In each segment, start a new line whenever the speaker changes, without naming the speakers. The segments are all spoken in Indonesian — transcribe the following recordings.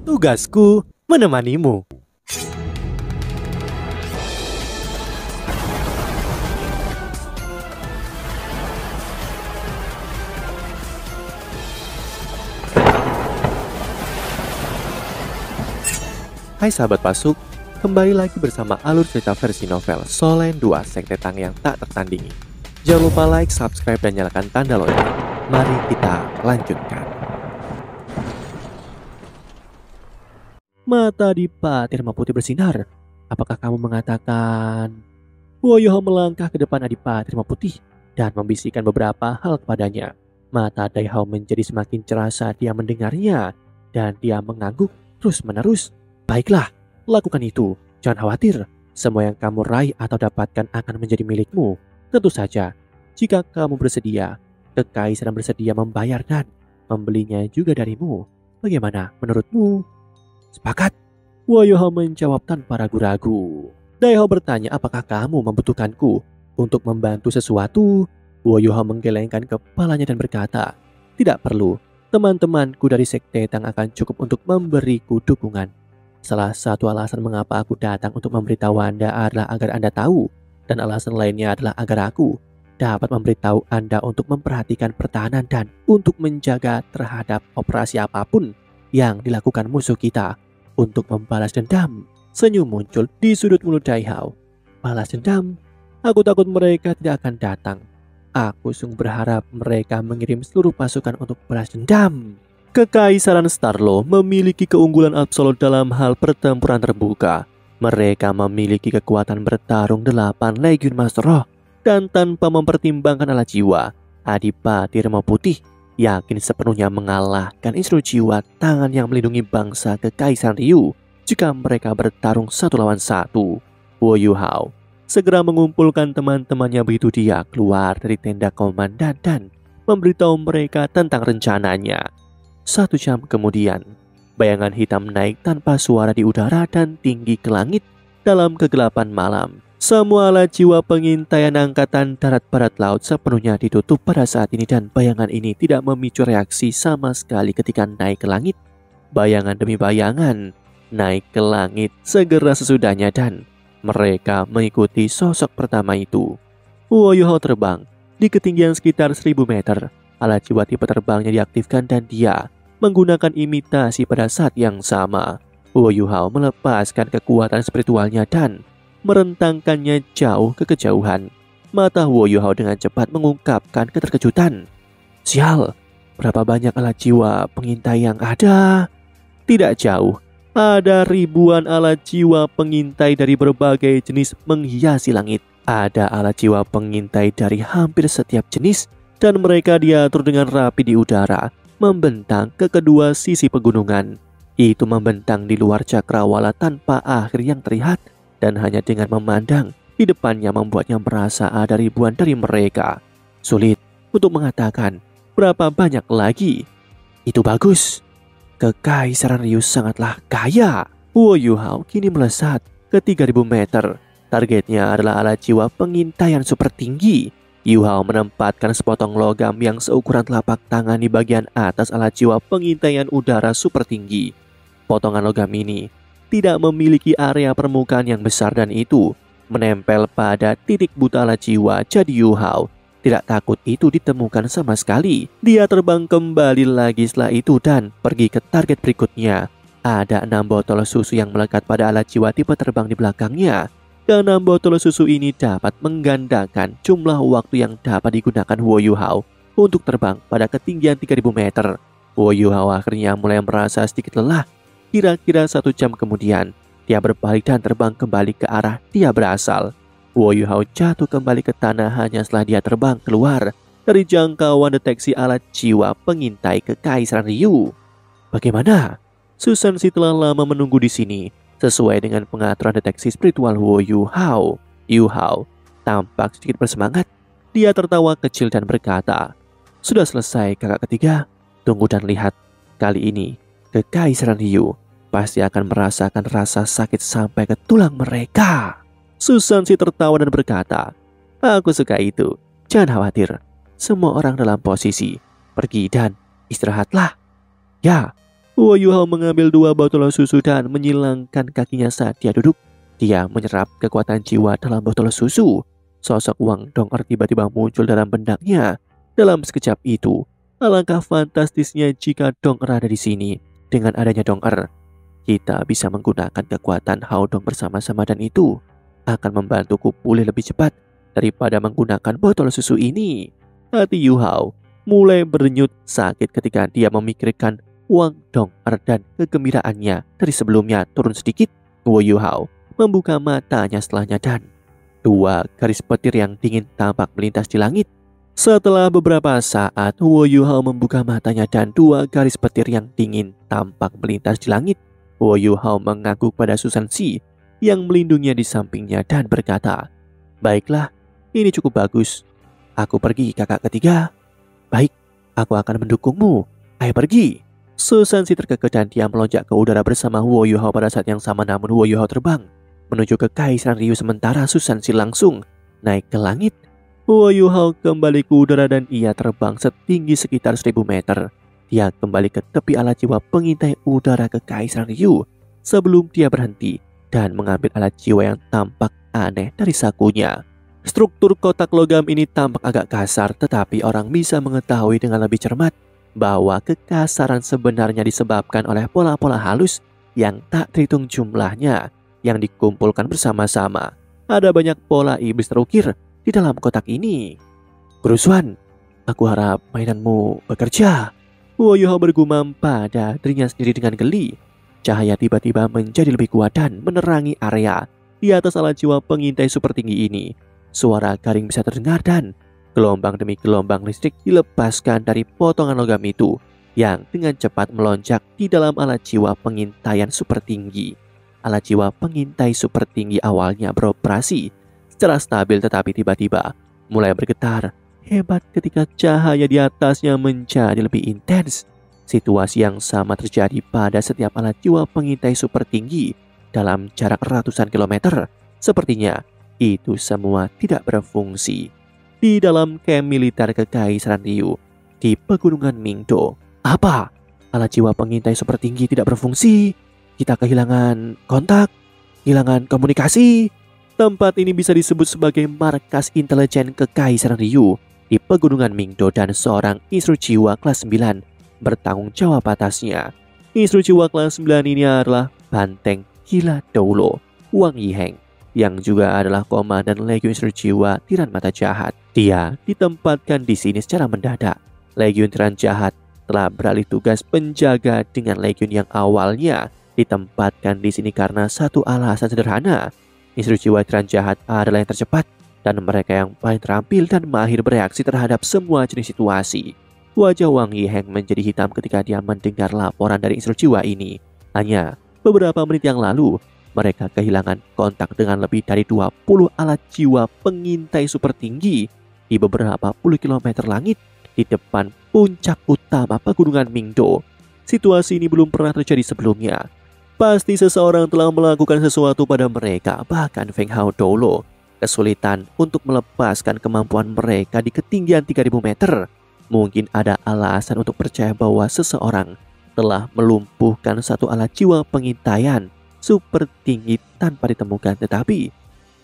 Tugasku menemanimu. Hai sahabat Pasuk, kembali lagi bersama alur cerita versi novel Solen 2 Sekte Tang yang tak tertandingi. Jangan lupa like, subscribe, dan nyalakan tanda lonceng. Mari kita lanjutkan. Mata Dipa Tirma Putih bersinar. Apakah kamu mengatakan? Woyoho melangkah ke depan Adipa Tirma Putih dan membisikkan beberapa hal kepadanya. Mata Daihao menjadi semakin cerah saat dia mendengarnya, dan dia mengangguk terus-menerus. Baiklah, lakukan itu. Jangan khawatir, semua yang kamu raih atau dapatkan akan menjadi milikmu. Tentu saja, jika kamu bersedia, Kekaisaran bersedia membayar dan membelinya juga darimu. Bagaimana menurutmu? Sepakat? Woyoho menjawab tanpa ragu-ragu. Daihao bertanya, apakah kamu membutuhkanku untuk membantu sesuatu? Woyoho menggelengkan kepalanya dan berkata, tidak perlu. Teman-temanku dari Sekte Tang akan cukup untuk memberiku dukungan. Salah satu alasan mengapa aku datang untuk memberitahu Anda adalah agar Anda tahu, dan alasan lainnya adalah agar aku dapat memberitahu Anda untuk memperhatikan pertahanan dan untuk menjaga terhadap operasi apapun yang dilakukan musuh kita untuk membalas dendam. Senyum muncul di sudut mulut Daihao. Balas dendam? Aku takut mereka tidak akan datang. Aku sungguh berharap mereka mengirim seluruh pasukan untuk balas dendam. Kekaisaran Starlo memiliki keunggulan absolut dalam hal pertempuran terbuka. Mereka memiliki kekuatan bertarung 8 Legiun Master Roh, dan tanpa mempertimbangkan alat jiwa, Adipati Tirma Putih yakin sepenuhnya mengalahkan instruksi jiwa tangan yang melindungi bangsa Kekaisaran Ryu jika mereka bertarung 1 lawan 1. Woyuhao segera mengumpulkan teman-temannya begitu dia keluar dari tenda komandan dan memberitahu mereka tentang rencananya. 1 jam kemudian, bayangan hitam naik tanpa suara di udara dan tinggi ke langit dalam kegelapan malam. Semua alat jiwa pengintaian angkatan darat barat laut sepenuhnya ditutup pada saat ini, dan bayangan ini tidak memicu reaksi sama sekali ketika naik ke langit. Bayangan demi bayangan naik ke langit segera sesudahnya, dan mereka mengikuti sosok pertama itu. Woyoho terbang di ketinggian sekitar 1000 meter. Alat jiwa tipe terbangnya diaktifkan dan dia menggunakan imitasi pada saat yang sama. Woyuhao melepaskan kekuatan spiritualnya dan merentangkannya jauh ke kejauhan. Mata Woyuhao dengan cepat mengungkapkan keterkejutan. Sial, berapa banyak alat jiwa pengintai yang ada? Tidak jauh, ada ribuan alat jiwa pengintai dari berbagai jenis menghiasi langit. Ada alat jiwa pengintai dari hampir setiap jenis, dan mereka diatur dengan rapi di udara, membentang ke kedua sisi pegunungan. Itu membentang di luar cakrawala tanpa akhir yang terlihat, dan hanya dengan memandang di depannya membuatnya merasa ada ribuan dari mereka. Sulit untuk mengatakan berapa banyak lagi. Itu bagus. Kekaisaran Ryu sangatlah kaya. Woyuhao kini melesat ke 3000 meter. Targetnya adalah alat jiwa pengintaian super tinggi. Yuhao menempatkan sepotong logam yang seukuran telapak tangan di bagian atas alat jiwa pengintaian udara super tinggi. Potongan logam ini tidak memiliki area permukaan yang besar, dan itu menempel pada titik buta alat jiwa. Jadi Yuhao tidak takut itu ditemukan sama sekali. Dia terbang kembali lagi setelah itu dan pergi ke target berikutnya. Ada 6 botol susu yang melekat pada alat jiwa tipe terbang di belakangnya. Ke-6 botol susu ini dapat menggandakan jumlah waktu yang dapat digunakan Woyuhao untuk terbang pada ketinggian 3000 meter. Woyuhao akhirnya mulai merasa sedikit lelah. Kira-kira 1 jam kemudian, dia berbalik dan terbang kembali ke arah dia berasal. Woyuhao jatuh kembali ke tanah hanya setelah dia terbang keluar dari jangkauan deteksi alat jiwa pengintai Kekaisaran Ryu. Bagaimana? Susansi telah lama menunggu di sini. Sesuai dengan pengaturan deteksi spiritual Woyuhao, Yuhao tampak sedikit bersemangat. Dia tertawa kecil dan berkata, sudah selesai kakak ketiga. Tunggu dan lihat. Kali ini Kekaisaran Ryu pasti akan merasakan rasa sakit sampai ke tulang mereka. Susansi tertawa dan berkata, aku suka itu. Jangan khawatir. Semua orang dalam posisi. Pergi dan istirahatlah. Ya, Huo Yuhao mengambil 2 botol susu dan menyilangkan kakinya saat dia duduk. Dia menyerap kekuatan jiwa dalam botol susu. Sosok Wang Dong'er tiba-tiba muncul dalam benaknya. Dalam sekejap itu, alangkah fantastisnya jika Dong'er ada di sini. Dengan adanya Dong'er, kita bisa menggunakan kekuatan Hao Dong bersama-sama dan itu akan membantuku pulih lebih cepat daripada menggunakan botol susu ini. Hati Yu Hao mulai berdenyut sakit ketika dia memikirkan Wang Dong'er dan kegembiraannya dari sebelumnya turun sedikit. Huo Yuhao membuka matanya setelahnya dan 2 garis petir yang dingin tampak melintas di langit. Setelah beberapa saat, Huo Yuhao membuka matanya dan 2 garis petir yang dingin tampak melintas di langit. Huo Yuhao mengaku pada Susan Si yang melindunginya di sampingnya dan berkata, "Baiklah, ini cukup bagus. Aku pergi, kakak ketiga." "Baik, aku akan mendukungmu. Ayo pergi." Susan Si terkekeh dan dia melonjak ke udara bersama Huo Yuhao pada saat yang sama, namun Huo Yuhao terbang menuju ke Kaisaran Ryu sementara Susan Si langsung naik ke langit. Huo Yuhao kembali ke udara dan ia terbang setinggi sekitar 1000 meter. Dia kembali ke tepi alat jiwa pengintai udara ke Kaisaran Ryu sebelum dia berhenti dan mengambil alat jiwa yang tampak aneh dari sakunya. Struktur kotak logam ini tampak agak kasar, tetapi orang bisa mengetahui dengan lebih cermat bahwa kekasaran sebenarnya disebabkan oleh pola-pola halus yang tak terhitung jumlahnya yang dikumpulkan bersama-sama. Ada banyak pola iblis terukir di dalam kotak ini. "Kerusuhan, aku harap mainanmu bekerja." Huo Yuhao bergumam pada dirinya sendiri dengan geli. Cahaya tiba-tiba menjadi lebih kuat dan menerangi area di atas alat jiwa pengintai super tinggi ini. Suara garing bisa terdengar dan gelombang demi gelombang listrik dilepaskan dari potongan logam itu yang dengan cepat melonjak di dalam alat jiwa pengintaian super tinggi. Alat jiwa pengintai super tinggi awalnya beroperasi secara stabil, tetapi tiba-tiba mulai bergetar hebat ketika cahaya di atasnya menjadi lebih intens. Situasi yang sama terjadi pada setiap alat jiwa pengintai super tinggi dalam jarak ratusan kilometer. Sepertinya itu semua tidak berfungsi. Di dalam kamp militer Kekaisaran Ryu di Pegunungan Mingdo. "Apa? Alat jiwa pengintai super tinggi tidak berfungsi? Kita kehilangan kontak? Kehilangan komunikasi?" Tempat ini bisa disebut sebagai markas intelijen Kekaisaran Ryu di Pegunungan Mingdo dan seorang instruksi jiwa kelas 9 bertanggung jawab atasnya. Instruksi jiwa kelas 9 ini adalah Banteng Gila Doulo Wang Yiheng, yang juga adalah komandan Legiun Instruksi Jiwa Tiran Mata Jahat. Dia ditempatkan di sini secara mendadak. Legiun Tiran Jahat telah beralih tugas penjaga dengan legiun yang awalnya ditempatkan di sini karena satu alasan sederhana. Instruksi Jiwa Tiran Jahat adalah yang tercepat dan mereka yang paling terampil dan mahir bereaksi terhadap semua jenis situasi. Wajah Wang Yiheng menjadi hitam ketika dia mendengar laporan dari instruksi jiwa ini. Hanya beberapa menit yang lalu, mereka kehilangan kontak dengan lebih dari 20 alat jiwa pengintai super tinggi di beberapa puluh kilometer langit di depan puncak utama Pegunungan Mingdo. Situasi ini belum pernah terjadi sebelumnya. Pasti seseorang telah melakukan sesuatu pada mereka, bahkan Feng Hao Dolo kesulitan untuk melepaskan kemampuan mereka di ketinggian 3000 meter. Mungkin ada alasan untuk percaya bahwa seseorang telah melumpuhkan satu alat jiwa pengintaian super tinggi tanpa ditemukan, tetapi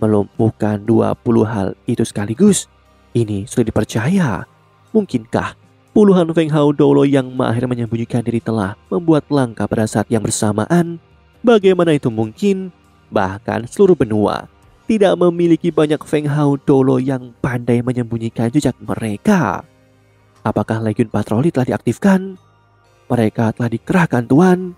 melumpuhkan 20 hal itu sekaligus, ini sulit dipercaya. Mungkinkah puluhan Feng Hao Dolo yang mahir menyembunyikan diri telah membuat langkah pada saat yang bersamaan? Bagaimana itu mungkin? Bahkan seluruh benua tidak memiliki banyak Feng Hao Dolo yang pandai menyembunyikan jejak mereka. Apakah Legiun Patroli telah diaktifkan? Mereka telah dikerahkan, Tuan.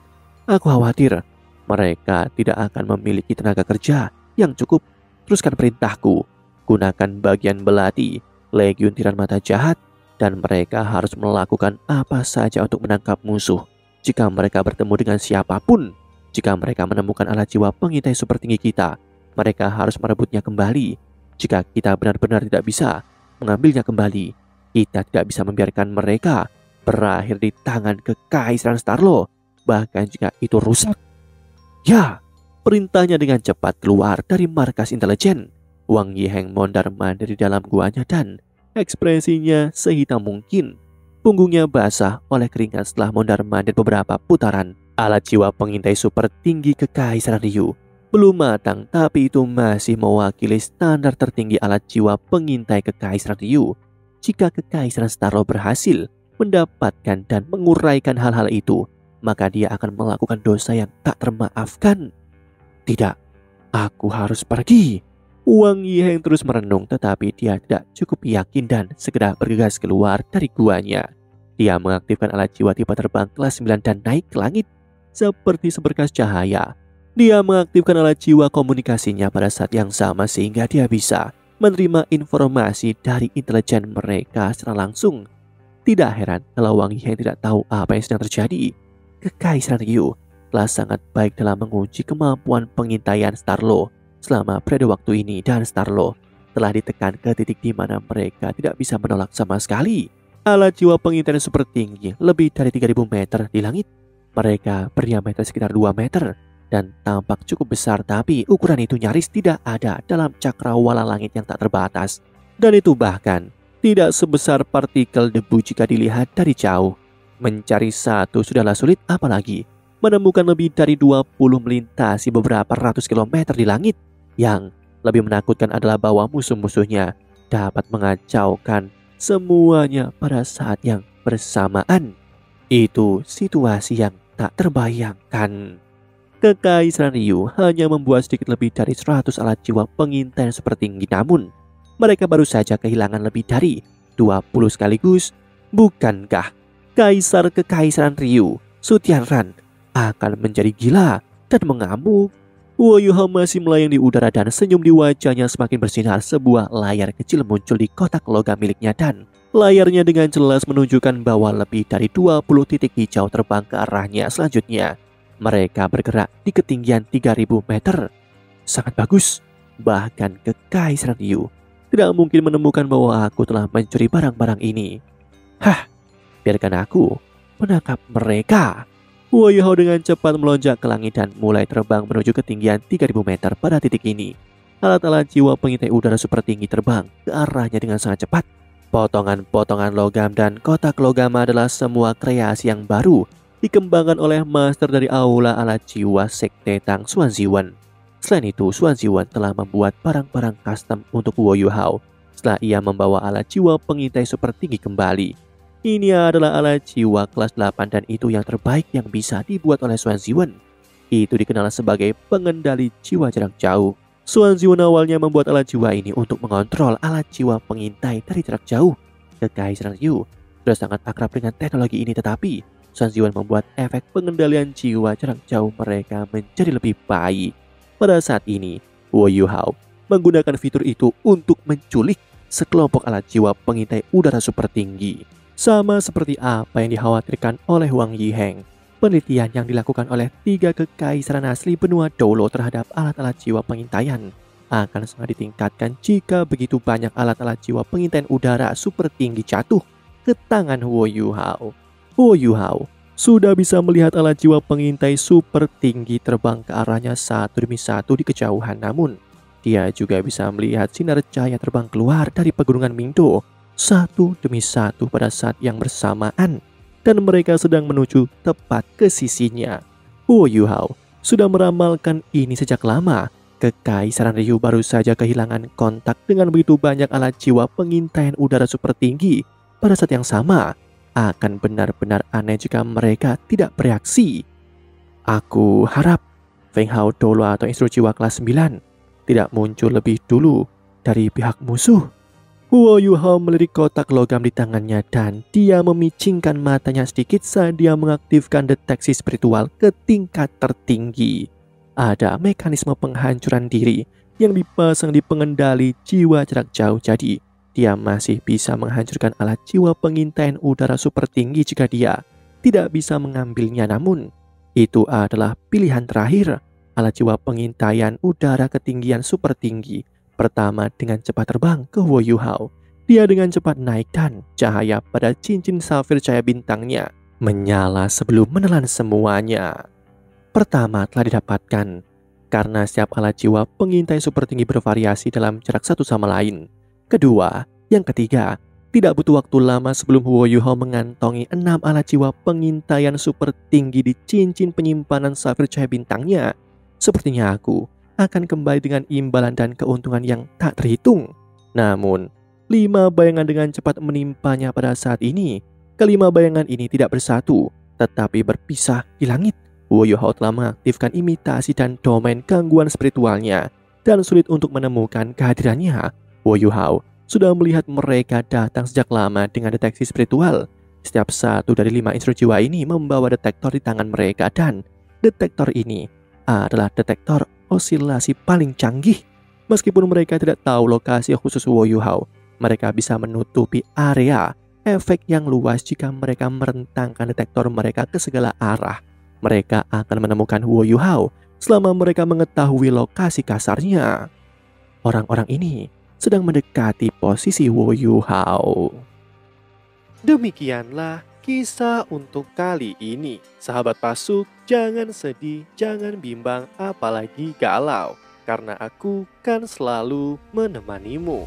Aku khawatir mereka tidak akan memiliki tenaga kerja yang cukup. Teruskan perintahku. Gunakan bagian belati Legiun Tiran Mata Jahat dan mereka harus melakukan apa saja untuk menangkap musuh. Jika mereka bertemu dengan siapapun, jika mereka menemukan alat jiwa pengintai super tinggi kita, mereka harus merebutnya kembali. Jika kita benar-benar tidak bisa mengambilnya kembali, kita tidak bisa membiarkan mereka berakhir di tangan Kekaisaran Starlo, bahkan jika itu rusak. Ya, perintahnya dengan cepat keluar dari markas intelijen. Wang Yiheng mondar-mandir di dalam guanya dan ekspresinya sehitam mungkin. Punggungnya basah oleh keringat setelah mondar-mandir beberapa putaran. Alat jiwa pengintai super tinggi Kekaisaran Ryu belum matang, tapi itu masih mewakili standar tertinggi alat jiwa pengintai Kekaisaran Ryu. Jika Kekaisaran Starlo berhasil mendapatkan dan menguraikan hal-hal itu, maka dia akan melakukan dosa yang tak termaafkan. Tidak, aku harus pergi. Wang Yiheng terus merenung, tetapi dia tidak cukup yakin dan segera bergegas keluar dari guanya. Dia mengaktifkan alat jiwa tipe terbang kelas 9 dan naik ke langit seperti seberkas cahaya. Dia mengaktifkan alat jiwa komunikasinya pada saat yang sama sehingga dia bisa menerima informasi dari intelijen mereka secara langsung. Tidak heran kalau Wang Yiheng tidak tahu apa yang sedang terjadi. Kekaisaran Ryu telah sangat baik dalam menguji kemampuan pengintaian Starlo selama periode waktu ini, dan Starlo telah ditekan ke titik di mana mereka tidak bisa menolak sama sekali. Alat jiwa pengintaian super tinggi lebih dari 3000 meter di langit. Mereka berdiameter sekitar 2 meter dan tampak cukup besar, tapi ukuran itu nyaris tidak ada dalam cakrawala langit yang tak terbatas. Dan itu bahkan tidak sebesar partikel debu jika dilihat dari jauh. Mencari satu sudahlah sulit, apalagi menemukan lebih dari 20 melintasi beberapa ratus kilometer di langit. Yang lebih menakutkan adalah bahwa musuh-musuhnya dapat mengacaukan semuanya pada saat yang bersamaan. Itu situasi yang tak terbayangkan. Kekaisaran Ryu hanya membuat sedikit lebih dari 100 alat jiwa pengintai super tinggi, namun mereka baru saja kehilangan lebih dari 20 sekaligus. Bukankah Kaisar Kekaisaran Ryu, Su Tianran, akan menjadi gila dan mengamuk? Woyuha masih melayang di udara dan senyum di wajahnya semakin bersinar. Sebuah layar kecil muncul di kotak logam miliknya dan layarnya dengan jelas menunjukkan bahwa lebih dari 20 titik hijau terbang ke arahnya. Selanjutnya, mereka bergerak di ketinggian 3000 meter. Sangat bagus. Bahkan Kekaisaran Ryu tidak mungkin menemukan bahwa aku telah mencuri barang-barang ini. Hah, biarkan aku menangkap mereka. Woyuha dengan cepat melonjak ke langit dan mulai terbang menuju ketinggian 3000 meter. Pada titik ini, alat-alat jiwa pengintai udara super tinggi terbang ke arahnya dengan sangat cepat. Potongan-potongan logam dan kotak logam adalah semua kreasi yang baru dikembangkan oleh master dari aula alat jiwa Sekte Tang Xuanziwen. Selain itu, Xuanziwen telah membuat barang-barang custom untuk Woyuha setelah ia membawa alat jiwa pengintai super tinggi kembali. Ini adalah alat jiwa kelas 8 dan itu yang terbaik yang bisa dibuat oleh Xuanziwen. Itu dikenal sebagai pengendali jiwa jarak jauh. Xuanziwen awalnya membuat alat jiwa ini untuk mengontrol alat jiwa pengintai dari jarak jauh. Kekaisaran Ryu sudah sangat akrab dengan teknologi ini, tetapi Xuanziwen membuat efek pengendalian jiwa jarak jauh mereka menjadi lebih baik. Pada saat ini, Woyuha menggunakan fitur itu untuk menculik sekelompok alat jiwa pengintai udara super tinggi. Sama seperti apa yang dikhawatirkan oleh Wang Yiheng, penelitian yang dilakukan oleh 3 kekaisaran asli benua Dolo terhadap alat-alat jiwa pengintaian akan sangat ditingkatkan jika begitu banyak alat-alat jiwa pengintaian udara super tinggi jatuh ke tangan Woyuha. Woyuha sudah bisa melihat alat jiwa pengintai super tinggi terbang ke arahnya satu demi satu di kejauhan, namun dia juga bisa melihat sinar cahaya terbang keluar dari pegunungan Mingdo satu demi satu pada saat yang bersamaan, dan mereka sedang menuju tepat ke sisinya. Woyuha sudah meramalkan ini sejak lama. Kekaisaran Ryu baru saja kehilangan kontak dengan begitu banyak alat jiwa pengintaian udara super tinggi pada saat yang sama. Akan benar-benar aneh jika mereka tidak bereaksi. Aku harap Feng Hao Dolo atau instruksi jiwa kelas 9 tidak muncul lebih dulu dari pihak musuh. Woyuha melirik kotak logam di tangannya dan dia memicingkan matanya sedikit saat dia mengaktifkan deteksi spiritual ke tingkat tertinggi. Ada mekanisme penghancuran diri yang dipasang di pengendali jiwa jarak jauh, jadi dia masih bisa menghancurkan alat jiwa pengintaian udara super tinggi jika dia tidak bisa mengambilnya. Namun, itu adalah pilihan terakhir. Alat jiwa pengintaian udara ketinggian super tinggi pertama dengan cepat terbang ke Woyuha. Dia dengan cepat naik dan cahaya pada cincin safir cahaya bintangnya menyala sebelum menelan semuanya. Pertama telah didapatkan karena setiap alat jiwa pengintai super tinggi bervariasi dalam jarak satu sama lain. Kedua, yang ketiga, Tidak butuh waktu lama sebelum Huo Yuhao mengantongi 6 alat jiwa pengintaian super tinggi di cincin penyimpanan safir cahaya bintangnya. Sepertinya aku akan kembali dengan imbalan dan keuntungan yang tak terhitung. Namun, 5 bayangan dengan cepat menimpanya pada saat ini. Kelima bayangan ini tidak bersatu, tetapi berpisah di langit. Huo Yuhao telah mengaktifkan imitasi dan domain gangguan spiritualnya, dan sulit untuk menemukan kehadirannya. Huo Yuhao sudah melihat mereka datang sejak lama dengan deteksi spiritual. Setiap satu dari 5 instru jiwa ini membawa detektor di tangan mereka, dan detektor ini adalah detektor osilasi paling canggih. Meskipun mereka tidak tahu lokasi khusus Huo Yuhao, mereka bisa menutupi area efek yang luas jika mereka merentangkan detektor mereka ke segala arah. Mereka akan menemukan Huo Yuhao selama mereka mengetahui lokasi kasarnya. Orang-orang ini sedang mendekati posisi Huo Yuhao. Demikianlah kisah untuk kali ini. Sahabat Pasuk, jangan sedih, jangan bimbang, apalagi galau, karena aku kan selalu menemanimu.